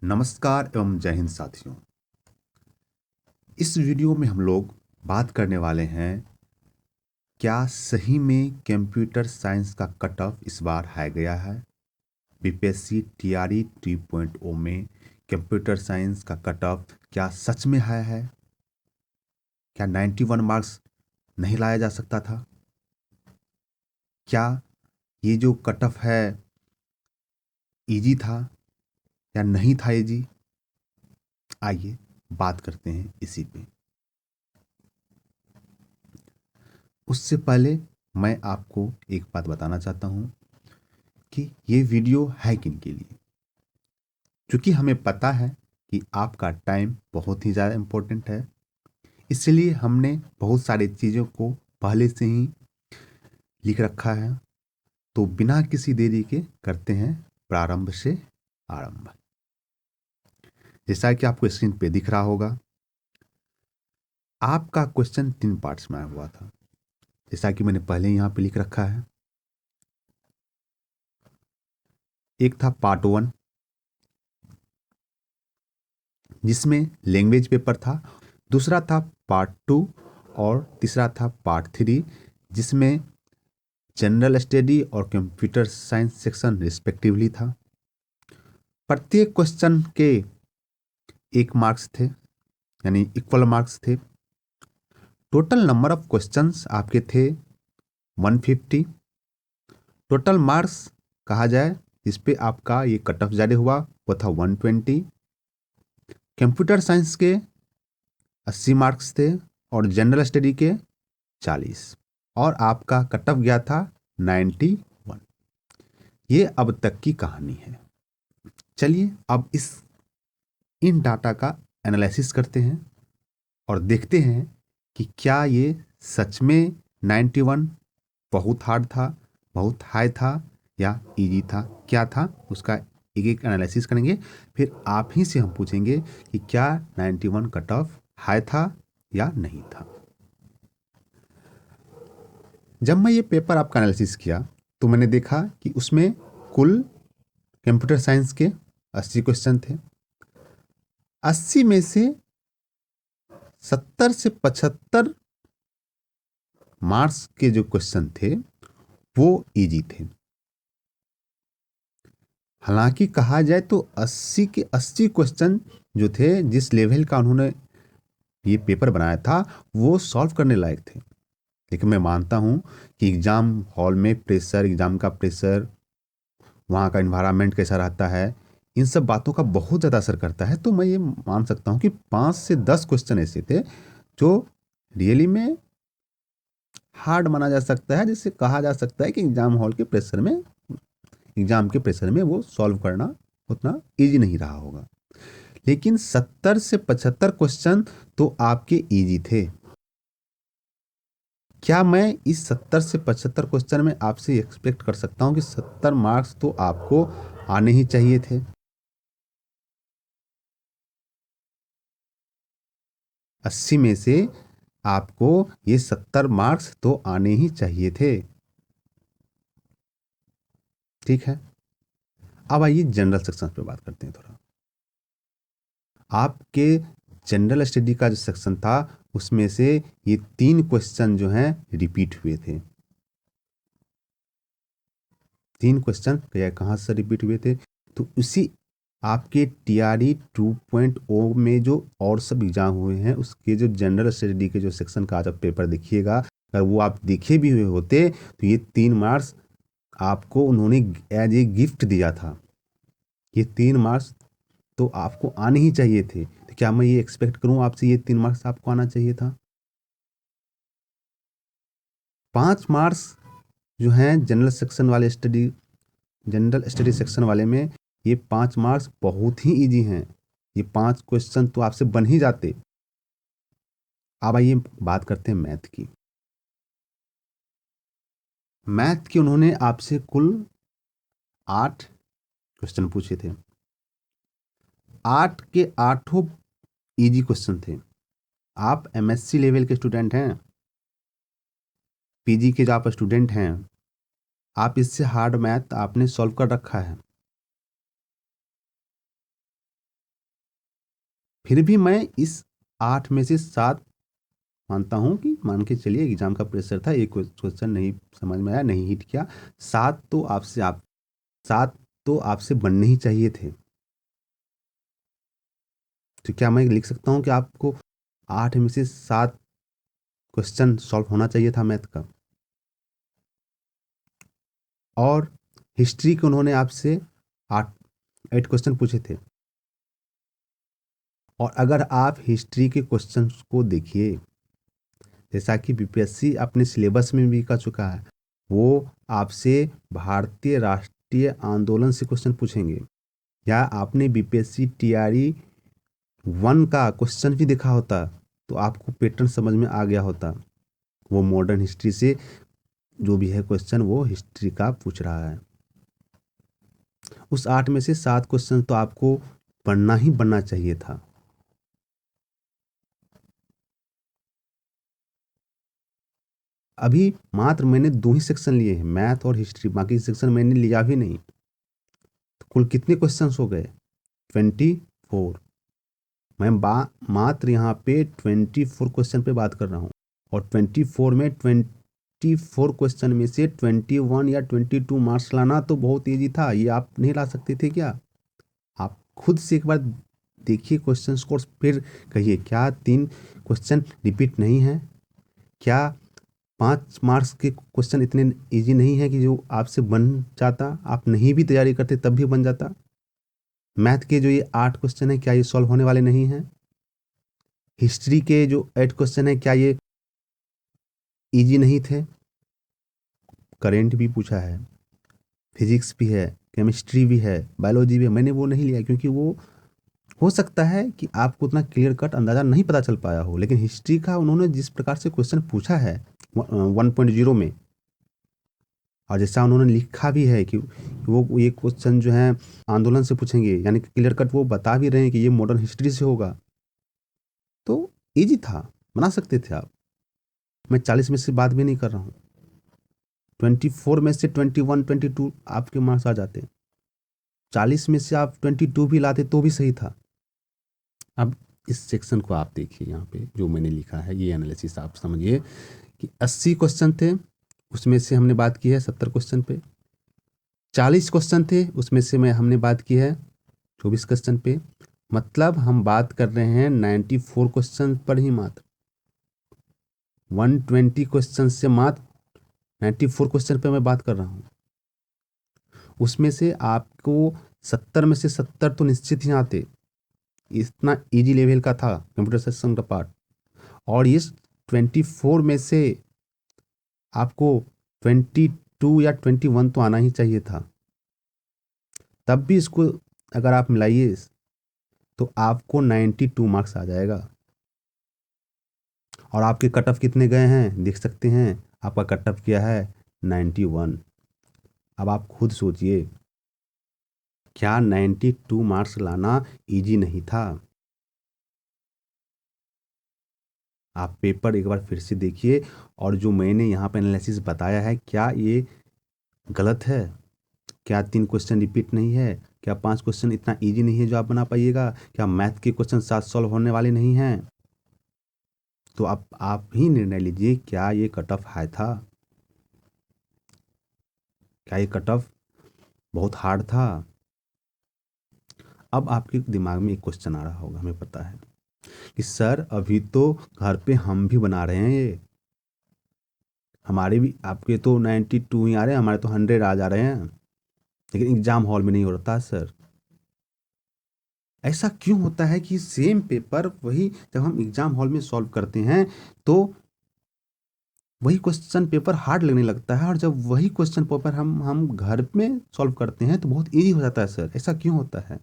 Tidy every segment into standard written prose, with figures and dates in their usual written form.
नमस्कार एवं जय हिंद साथियों। इस वीडियो में हम लोग बात करने वाले हैं क्या सही में कंप्यूटर साइंस का कट ऑफ इस बार हाई गया है। बीपीएससी टीआरई 3.0 में कंप्यूटर साइंस का कट ऑफ क्या सच में हाई है? क्या 91 मार्क्स नहीं लाया जा सकता था? क्या ये जो कट ऑफ है इजी था या नहीं था इजी? आइए बात करते हैं इसी पे। उससे पहले मैं आपको एक बात बताना चाहता हूँ कि ये वीडियो है किन के लिए। क्योंकि हमें पता है कि आपका टाइम बहुत ही ज़्यादा इम्पोर्टेंट है, इसलिए हमने बहुत सारी चीज़ों को पहले से ही लिख रखा है। तो बिना किसी देरी के करते हैं प्रारंभ से आरंभ। जैसा कि आपको स्क्रीन पे दिख रहा होगा, आपका क्वेश्चन 3 पार्ट्स में आया हुआ था, जैसा कि मैंने पहले यहाँ पे लिख रखा है। एक था पार्ट 1 जिसमें लैंग्वेज पेपर था, दूसरा था पार्ट 2 और तीसरा था पार्ट 3 जिसमें जनरल स्टडी और कंप्यूटर साइंस सेक्शन रिस्पेक्टिवली था। प्रत्येक क्वेश्चन के 1 मार्क्स थे, यानी इक्वल मार्क्स थे। टोटल नंबर ऑफ क्वेश्चंस आपके थे 150। टोटल मार्क्स कहा जाए इस पे आपका ये कट ऑफ जारी हुआ वो था 120। कंप्यूटर साइंस के 80 मार्क्स थे और जनरल स्टडी के 40, और आपका कट ऑफ गया था 91। ये अब तक की कहानी है। चलिए अब इन डाटा का एनालिसिस करते हैं और देखते हैं कि क्या ये सच में 91 बहुत हार्ड था, बहुत हाई था या इजी था। क्या था उसका एक एक एनालिसिस करेंगे, फिर आप ही से हम पूछेंगे कि क्या 91 कट ऑफ हाई था या नहीं था। जब मैं ये पेपर आपका एनालिसिस किया तो मैंने देखा कि उसमें कुल कंप्यूटर साइंस के 80 क्वेश्चन थे। 80 में से 70 से 75 मार्क्स के जो क्वेश्चन थे वो इजी थे। हालांकि कहा जाए तो 80 के 80 क्वेश्चन जो थे, जिस लेवल का उन्होंने ये पेपर बनाया था वो सॉल्व करने लायक थे। लेकिन मैं मानता हूँ कि एग्ज़ाम हॉल में प्रेशर, एग्ज़ाम का प्रेशर, वहाँ का इन्वायरमेंट कैसा रहता है, इन सब बातों का बहुत ज़्यादा असर करता है। तो मैं ये मान सकता हूँ कि 5 से 10 क्वेश्चन ऐसे थे जो रियली में हार्ड माना जा सकता है, जिससे कहा जा सकता है कि एग्ज़ाम हॉल के प्रेशर में, एग्ज़ाम के प्रेशर में वो सॉल्व करना उतना ईजी नहीं रहा होगा। लेकिन 70 से 75 क्वेश्चन तो आपके इजी थे। क्या मैं इस 70 से 75 क्वेश्चन में आपसे एक्सपेक्ट कर सकता हूं कि 70 मार्क्स तो आपको आने ही चाहिए थे? 80 में से आपको ये 70 मार्क्स तो आने ही चाहिए थे। ठीक है, अब आइए जनरल सेक्शन पे बात करते हैं थोड़ा। आपके जनरल स्टडी का जो सेक्शन था उसमें से ये 3 क्वेश्चन जो हैं रिपीट हुए थे। 3 क्वेश्चन कहाँ से रिपीट हुए थे? तो उसी आपके टीआरई 2.0 में जो और सब एग्जाम हुए हैं उसके जो जनरल स्टडी के जो सेक्शन का जब पेपर देखिएगा, अगर वो आप देखे भी हुए होते तो ये 3 मार्क्स आपको उन्होंने एज ए गिफ्ट दिया था। ये 3 मार्क्स तो आपको आने ही चाहिए थे। तो क्या मैं ये एक्सपेक्ट करूं आपसे ये 3 मार्क्स आपको आना चाहिए था? 5 मार्क्स जो हैं जनरल स्टडी सेक्शन वाले में, ये 5 मार्क्स बहुत ही इजी हैं। ये 5 क्वेश्चन तो आपसे बन ही जाते। अब आइए बात करते हैं मैथ की। मैथ की उन्होंने आपसे कुल 8 क्वेश्चन पूछे थे। 8 के आठों इजी क्वेश्चन थे। आप एमएससी लेवल के स्टूडेंट हैं, पीजी के जो आप स्टूडेंट हैं, आप इससे हार्ड मैथ आपने सॉल्व कर रखा है। फिर भी मैं इस 8 में से 7 मानता हूँ कि मान के चलिए एग्जाम का प्रेशर था, एक क्वेश्चन नहीं समझ में आया, नहीं हिट किया। 7 तो आपसे बनने ही चाहिए थे। तो क्या मैं लिख सकता हूँ कि आपको 8 में से 7 क्वेश्चन सॉल्व होना चाहिए था मैथ का? और हिस्ट्री के उन्होंने आपसे 8 क्वेश्चन पूछे थे। और अगर आप हिस्ट्री के क्वेश्चंस को देखिए, जैसा कि बीपीएससी अपने सिलेबस में भी कर चुका है, वो आपसे भारतीय राष्ट्रीय आंदोलन से क्वेश्चन पूछेंगे। या आपने बीपीएससी टीआरई 1 का क्वेश्चन भी देखा होता तो आपको पैटर्न समझ में आ गया होता। वो मॉडर्न हिस्ट्री से जो भी है क्वेश्चन वो हिस्ट्री का पूछ रहा है। उस 8 में से 7 क्वेश्चन तो आपको पढ़ना ही बनना चाहिए था। अभी मात्र मैंने 2 ही सेक्शन लिए हैं, मैथ और हिस्ट्री, बाकी सेक्शन मैंने लिया भी नहीं। तो कुल कितने क्वेश्चंस हो गए? 24। मैं मात्र यहाँ पे 24 क्वेश्चन पे बात कर रहा हूँ। और 24 में 24 क्वेश्चन में से 21 या 22 मार्क्स लाना तो बहुत ईजी था। ये आप नहीं ला सकते थे क्या? आप खुद से एक बार देखिए क्वेश्चन को, फिर कहिए क्या 3 क्वेश्चन रिपीट नहीं है? क्या 5 मार्क्स के क्वेश्चन इतने इजी नहीं है कि जो आपसे बन जाता? आप नहीं भी तैयारी करते तब भी बन जाता। मैथ के जो ये 8 क्वेश्चन है, क्या ये सॉल्व होने वाले नहीं हैं? हिस्ट्री के जो 8 क्वेश्चन है, क्या ये इजी नहीं थे? करेंट भी पूछा है, फिजिक्स भी है, केमिस्ट्री भी है, बायोलॉजी भी है। मैंने वो नहीं लिया क्योंकि वो हो सकता है कि आपको उतना क्लियर कट अंदाज़ा नहीं पता चल पाया हो। लेकिन हिस्ट्री का उन्होंने जिस प्रकार से क्वेश्चन पूछा है 1.0 में, और जैसा उन्होंने लिखा भी है कि वो ये क्वेश्चन जो है आंदोलन से पूछेंगे, यानी कि क्लियर कट वो बता भी रहे हैं कि ये मॉडर्न हिस्ट्री से होगा, तो ईजी था, बना सकते थे आप। मैं 40 में से बात भी नहीं कर रहा हूँ। 24 में से 21 22 आपके मार्क्स आ जाते। 40 में से आप 22 भी लाते तो भी सही था। अब इस सेक्शन को आप देखिए, यहाँ पे जो मैंने लिखा है ये एनालिसिस आप समझिए कि 80 क्वेश्चन थे, उसमें से हमने बात की है 70 क्वेश्चन पे। 40 क्वेश्चन थे, उसमें से हमने बात की है 24 क्वेश्चन पे। मतलब हम बात कर रहे हैं 94 क्वेश्चन पर ही मात्र। 120 क्वेश्चन से मात्र 94 क्वेश्चन पे मैं बात कर रहा हूँ। उसमें से आपको 70 में से 70 तो निश्चित ही आते। इतना इजी लेवल का था कंप्यूटर सिस्टम का पार्ट। और इस 24 में से आपको 22 या 21 तो आना ही चाहिए था। तब भी इसको अगर आप मिलाइए तो आपको 92 मार्क्स आ जाएगा। और आपके कट ऑफ कितने गए हैं देख सकते हैं, आपका कट ऑफ क्या है 91। अब आप खुद सोचिए, क्या 92 मार्क्स लाना इजी नहीं था? आप पेपर एक बार फिर से देखिए, और जो मैंने यहाँ पे एनालिसिस बताया है क्या ये गलत है? क्या 3 क्वेश्चन रिपीट नहीं है? क्या 5 क्वेश्चन इतना इजी नहीं है जो आप बना पाइएगा? क्या मैथ के क्वेश्चन 7 सॉल्व होने वाले नहीं हैं? तो आप ही निर्णय लीजिए, क्या ये कट ऑफ हाई था? क्या ये कट ऑफ बहुत हार्ड था? अब आपके दिमाग में एक क्वेश्चन आ रहा होगा, हमें पता है कि सर अभी तो घर पे हम भी बना रहे हैं ये, हमारे भी, आपके तो 92 ही आ रहे हैं, हमारे तो 100 आ जा रहे हैं, लेकिन एग्जाम हॉल में नहीं हो रहा सर। ऐसा क्यों होता है कि सेम पेपर वही जब हम एग्जाम हॉल में सॉल्व करते हैं तो वही क्वेश्चन पेपर हार्ड लगने लगता है, और जब वही क्वेश्चन पेपर हम घर में सॉल्व करते हैं तो बहुत इजी हो जाता है सर? ऐसा क्यों होता है?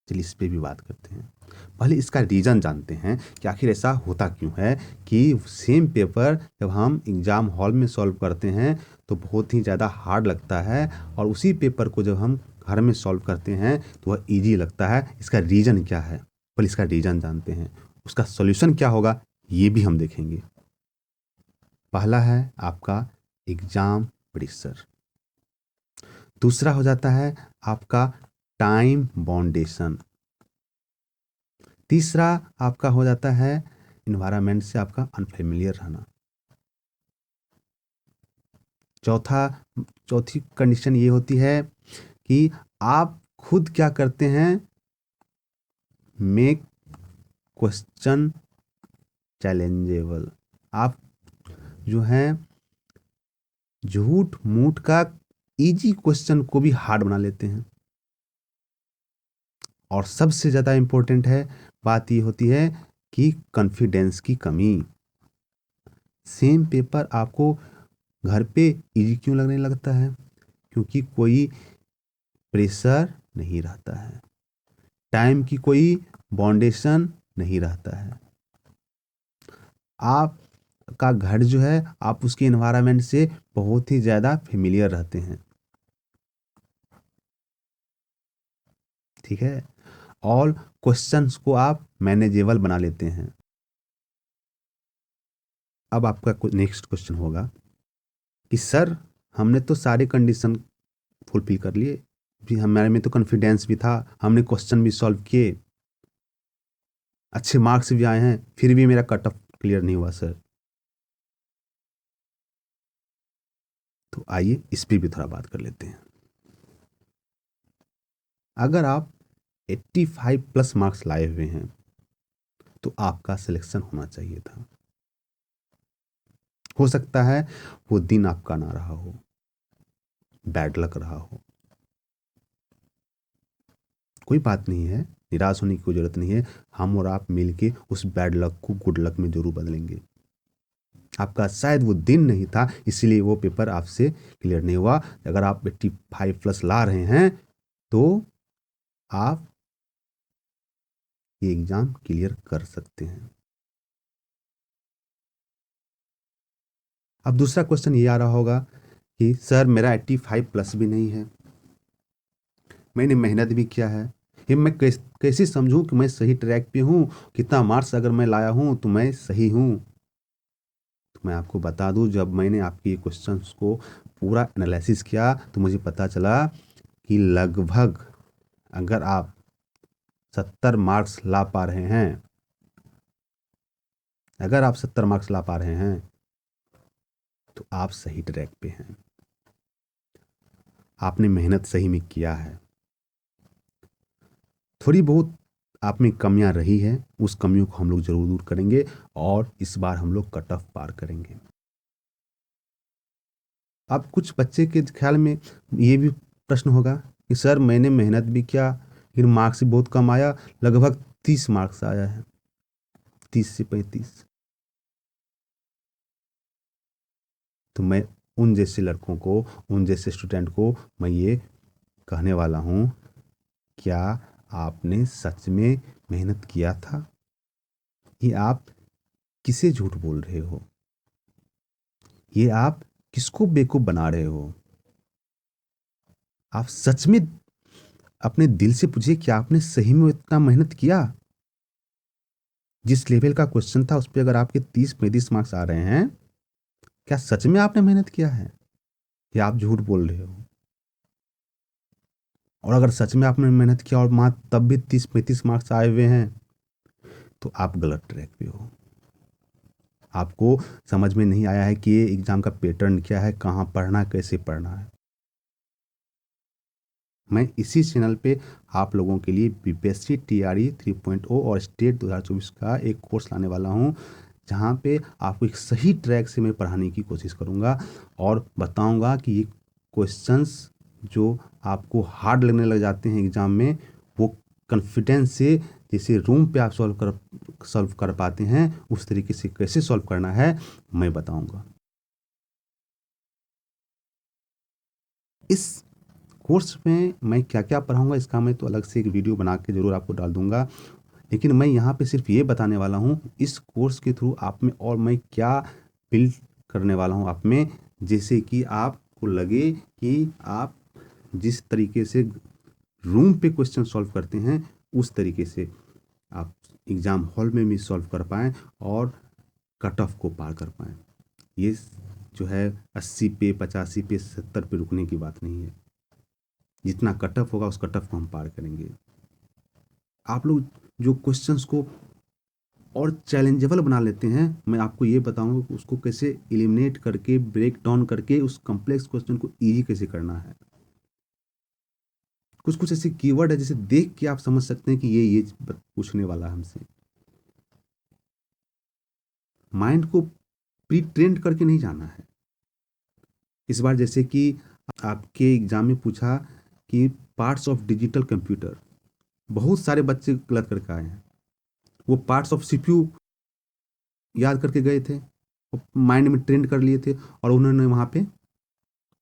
चलिए इस पे भी बात करते हैं। पहले इसका रीज़न जानते हैं कि आखिर ऐसा होता क्यों है कि सेम पेपर जब हम एग्ज़ाम हॉल में सॉल्व करते हैं तो बहुत ही ज़्यादा हार्ड लगता है, और उसी पेपर को जब हम घर में सॉल्व करते हैं तो वह ईजी लगता है। इसका रीज़न क्या है? पहले इसका रीज़न जानते हैं, उसका सॉल्यूशन क्या होगा ये भी हम देखेंगे। पहला है आपका एग्ज़ाम प्रेशर। दूसरा हो जाता है आपका टाइम बाउंडेशन। तीसरा आपका हो जाता है इन्वायरमेंट से आपका अनफेमिलियर रहना। चौथी कंडीशन ये होती है कि आप खुद क्या करते हैं, मेक क्वेश्चन चैलेंजेबल। आप जो है झूठ मूठ का इजी क्वेश्चन को भी हार्ड बना लेते हैं। और सबसे ज़्यादा इम्पोर्टेंट है बात ये होती है कि कॉन्फिडेंस की कमी। सेम पेपर आपको घर पे इजी क्यों लगने लगता है? क्योंकि कोई प्रेशर नहीं रहता है, टाइम की कोई बाउंडेशन नहीं रहता है। आपका घर जो है आप उसके एनवायरनमेंट से बहुत ही ज़्यादा फेमिलियर रहते हैं, ठीक है। और क्वेश्चंस को आप मैनेजेबल बना लेते हैं। अब आपका नेक्स्ट क्वेश्चन होगा कि सर हमने तो सारे कंडीशन फुलफिल कर लिए, भी हमारे में तो कॉन्फिडेंस भी था, हमने क्वेश्चन भी सॉल्व किए, अच्छे मार्क्स भी आए हैं, फिर भी मेरा कट ऑफ क्लियर नहीं हुआ सर। तो आइए इस पर भी थोड़ा बात कर लेते हैं। अगर आप 85 प्लस मार्क्स लाए हुए हैं तो आपका सिलेक्शन होना चाहिए था। हो सकता है वो दिन आपका ना रहा हो, बैड लक रहा हो, कोई बात नहीं है, निराश होने की कोई ज़रूरत नहीं है। हम और आप मिलके उस बैड लक को गुड लक में ज़रूर बदलेंगे। आपका शायद वो दिन नहीं था इसीलिए वो पेपर आपसे क्लियर नहीं हुआ। अगर आप 85 प्लस ला रहे हैं तो आप ये एग्ज़ाम क्लियर कर सकते हैं। अब दूसरा क्वेश्चन ये आ रहा होगा कि सर मेरा 85 प्लस भी नहीं है, मैंने मेहनत भी किया है, ये मैं कैसे समझूं कि मैं सही ट्रैक पे हूँ, कितना मार्क्स अगर मैं लाया हूँ तो मैं सही हूँ। तो मैं आपको बता दूं, जब मैंने आपके क्वेश्चंस को पूरा एनालिसिस किया तो मुझे पता चला कि लगभग अगर आप 70 मार्क्स ला पा रहे हैं, अगर आप 70 मार्क्स ला पा रहे हैं तो आप सही ट्रैक पे हैं, आपने मेहनत सही में किया है। थोड़ी बहुत आप में कमियां रही हैं, उस कमियों को हम लोग ज़रूर दूर करेंगे और इस बार हम लोग कट ऑफ पार करेंगे। अब कुछ बच्चे के ख्याल में ये भी प्रश्न होगा कि सर मैंने मेहनत भी किया लेकिन मार्क्स भी बहुत कम आया, लगभग 30 मार्क्स आया है, 30 से 35। तो मैं उन जैसे लड़कों को, उन जैसे स्टूडेंट को मैं ये कहने वाला हूँ, क्या आपने सच में मेहनत किया था? ये आप किसे झूठ बोल रहे हो? ये आप किसको बेवकूफ़ बना रहे हो? आप सच में अपने दिल से पूछिए, क्या आपने सही में इतना मेहनत किया? जिस लेवल का क्वेश्चन था उस पे अगर आपके 30-35 मार्क्स आ रहे हैं, क्या सच में आपने मेहनत किया है या आप झूठ बोल रहे हो? और अगर सच में आपने मेहनत किया और तब भी 30-35 मार्क्स आए हुए हैं तो आप गलत ट्रैक पे हो। आपको समझ में नहीं आया है कि ये एग्ज़ाम का पैटर्न क्या है, कहाँ पढ़ना है, कैसे पढ़ना है। मैं इसी चैनल पे आप लोगों के लिए बीपीएससी टीआरई 3.0 और स्टेट 2024 का एक कोर्स लाने वाला हूँ, जहाँ पे आपको एक सही ट्रैक से मैं पढ़ाने की कोशिश करूँगा और बताऊँगा कि ये क्वेश्चंस जो आपको हार्ड लगने लग जाते हैं एग्ज़ाम में, वो कॉन्फिडेंस से जैसे रूम पे आप सॉल्व कर पाते हैं उस तरीके से कैसे सॉल्व करना है मैं बताऊँगा। इस कोर्स में मैं क्या-क्या पढ़ाऊँगा इसका मैं तो अलग से एक वीडियो बना के ज़रूर आपको डाल दूँगा। लेकिन मैं यहाँ पे सिर्फ़ ये बताने वाला हूँ, इस कोर्स के थ्रू आप में और मैं क्या बिल्ड करने वाला हूँ आप में, जैसे कि आपको लगे कि आप जिस तरीके से रूम पे क्वेश्चन सॉल्व करते हैं, उस तरीके से आप एग्ज़ाम हॉल में भी सॉल्व कर पाएँ और कट ऑफ को पार कर पाएँ। ये जो है 80 पे, 85 पे, 70 पे रुकने की बात नहीं है। जितना कट ऑफ होगा उस कट ऑफ को हम पार करेंगे। आप लोग जो क्वेश्चंस को और चैलेंजेबल बना लेते हैं, मैं आपको ये बताऊंगा कि उसको कैसे एलिमिनेट करके, ब्रेक डाउन करके उस कॉम्प्लेक्स क्वेश्चन को ईजी कैसे करना है। कुछ कुछ ऐसे कीवर्ड है जिसे देख के आप समझ सकते हैं कि ये पूछने वाला है हमसे। माइंड को प्री ट्रेंड करके नहीं जाना है। इस बार जैसे कि आपके एग्जाम में पूछा कि पार्ट्स ऑफ डिजिटल कंप्यूटर, बहुत सारे बच्चे गलत करके आए हैं। वो पार्ट्स ऑफ सीपीयू याद करके गए थे, माइंड में ट्रेंड कर लिए थे, और उन्होंने वहाँ पे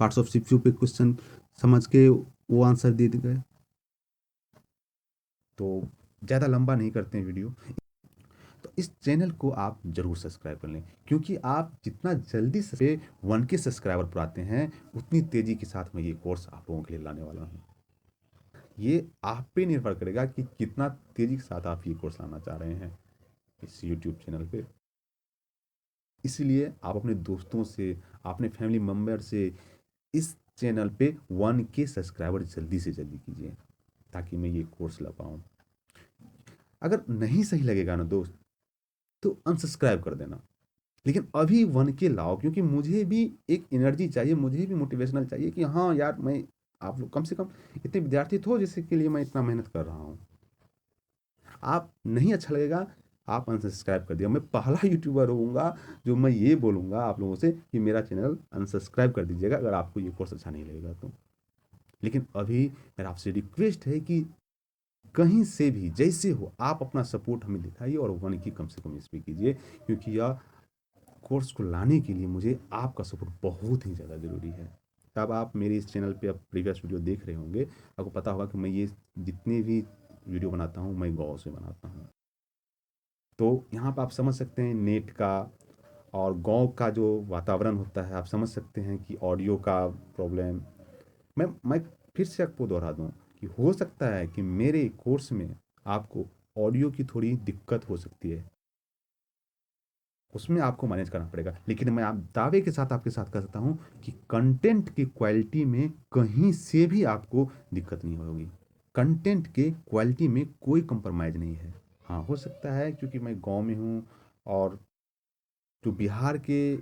पार्ट्स ऑफ सीपीयू पे क्वेश्चन समझ के वो आंसर दे गए। तो ज़्यादा लंबा नहीं करते हैं वीडियो। तो इस चैनल को आप ज़रूर सब्सक्राइब कर लें, क्योंकि आप जितना जल्दी से 1K सब्सक्राइबर पर आते हैं, उतनी तेज़ी के साथ मैं ये कोर्स आप लोगों के लिए लाने वाला हूँ। ये आप पे निर्भर करेगा कि कितना तेज़ी के साथ आप ये कोर्स लाना चाह रहे हैं इस यूट्यूब चैनल पे। इसलिए आप अपने दोस्तों से, अपने फैमिली मेम्बर से इस चैनल पे 1K सब्सक्राइबर जल्दी से जल्दी कीजिए, ताकि मैं ये कोर्स ला पाऊँ। अगर नहीं सही लगेगा ना दोस्त, तो अनसब्सक्राइब कर देना, लेकिन अभी 1K लाओ, क्योंकि मुझे भी एक एनर्जी चाहिए, मुझे भी मोटिवेशनल चाहिए कि हाँ यार, मैं आप लोग कम से कम इतने विद्यार्थी तो जिसके लिए मैं इतना मेहनत कर रहा हूँ। आप नहीं अच्छा लगेगा, आप अनसब्सक्राइब कर दिया। मैं पहला यूट्यूबर होऊंगा जो मैं ये बोलूँगा आप लोगों से कि मेरा चैनल अनसब्सक्राइब कर दीजिएगा अगर आपको ये कोर्स अच्छा नहीं लगेगा तो। लेकिन अभी मेरा आपसे रिक्वेस्ट है कि कहीं से भी जैसे हो आप अपना सपोर्ट हमें दिखाइए, और 1K कम से कम इस पे कीजिए, क्योंकि यह कोर्स को लाने के लिए मुझे आपका सपोर्ट बहुत ही ज़्यादा ज़रूरी है। तब आप मेरे इस चैनल पे अब प्रीवियस वीडियो देख रहे होंगे, आपको पता होगा कि मैं ये जितने भी वीडियो बनाता हूँ मैं गाँव से बनाता हूँ। तो यहाँ पर आप समझ सकते हैं नेट का और गाँव का जो वातावरण होता है, आप समझ सकते हैं कि ऑडियो का प्रॉब्लम। मैं फिर से आपको दोहरा दूँ कि हो सकता है कि मेरे कोर्स में आपको ऑडियो की थोड़ी दिक्कत हो सकती है, उसमें आपको मैनेज करना पड़ेगा। लेकिन मैं आप दावे के साथ आपके साथ कह सकता हूँ कि कंटेंट की क्वालिटी में कहीं से भी आपको दिक्कत नहीं होगी। कंटेंट के क्वालिटी में कोई कंप्रोमाइज़ नहीं है। हाँ, हो सकता है क्योंकि मैं गाँव में हूँ, और जो बिहार के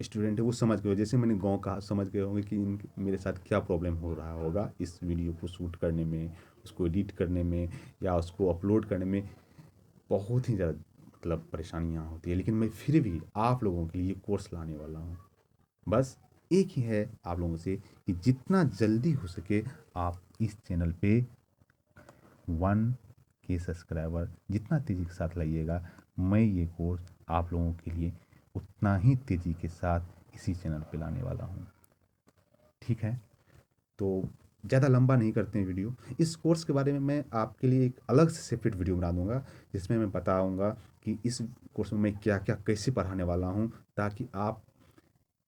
स्टूडेंट है वो समझ गए, जैसे मैंने गाँव कहा, समझ गए होंगे कि मेरे साथ क्या प्रॉब्लम हो रहा होगा इस वीडियो को शूट करने में, उसको एडिट करने में, या उसको अपलोड करने में बहुत ही ज़्यादा मतलब परेशानियाँ होती है। लेकिन मैं फिर भी आप लोगों के लिए कोर्स लाने वाला हूँ। बस एक ही है आप लोगों से कि जितना जल्दी हो सके आप इस चैनल पे 1K सब्सक्राइबर जितना तेज़ी के साथ लाइएगा, मैं ये कोर्स आप लोगों के लिए उतना ही तेज़ी के साथ इसी चैनल पे लाने वाला हूँ। ठीक है? तो ज़्यादा लंबा नहीं करते हैं वीडियो। इस कोर्स के बारे में मैं आपके लिए एक अलग से सेपरेट वीडियो बना दूँगा, जिसमें मैं बताऊँगा कि इस कोर्स में मैं क्या-क्या कैसे पढ़ाने वाला हूँ, ताकि आप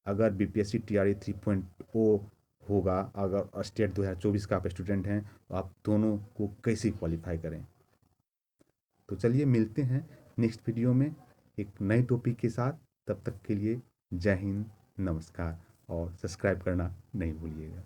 अगर बीपीएससी टीआरई 3.0 होगा, अगर स्टेट 2024 का आप स्टूडेंट हैं, तो आप दोनों को कैसे क्वालीफाई करें। तो चलिए मिलते हैं नेक्स्ट वीडियो में एक नए टॉपिक के साथ। तब तक के लिए जय हिंद, नमस्कार, और सब्सक्राइब करना नहीं भूलिएगा।